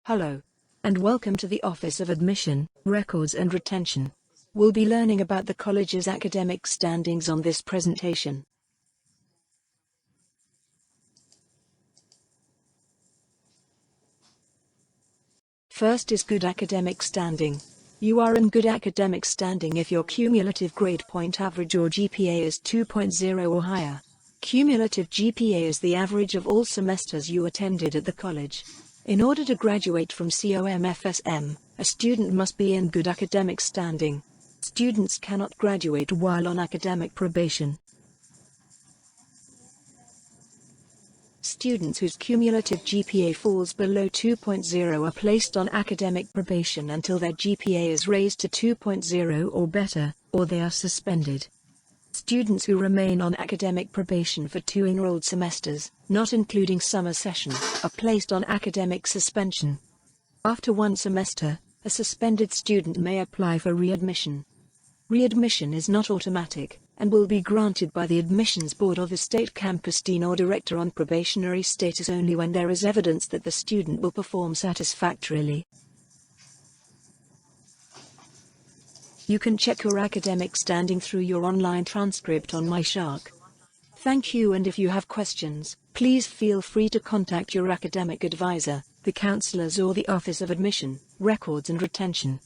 Hello, and welcome to the Office of Admission, Records and Retention. We'll be learning about the college's academic standings on this presentation. First is good academic standing. You are in good academic standing if your cumulative grade point average or GPA is 2.0 or higher. Cumulative GPA is the average of all semesters you attended at the college. In order to graduate from COM-FSM, a student must be in good academic standing. Students cannot graduate while on academic probation. Students whose cumulative GPA falls below 2.0 are placed on academic probation until their GPA is raised to 2.0 or better, or they are suspended. Students who remain on academic probation for 2 enrolled semesters, not including summer session, are placed on academic suspension. After 1 semester, a suspended student may apply for readmission. Readmission is not automatic, and will be granted by the admissions board or the state campus dean or director on probationary status only when there is evidence that the student will perform satisfactorily. You can check your academic standing through your online transcript on MyShark. Thank you, and if you have questions, please feel free to contact your academic advisor, the counselors or the Office of Admission, Records and Retention.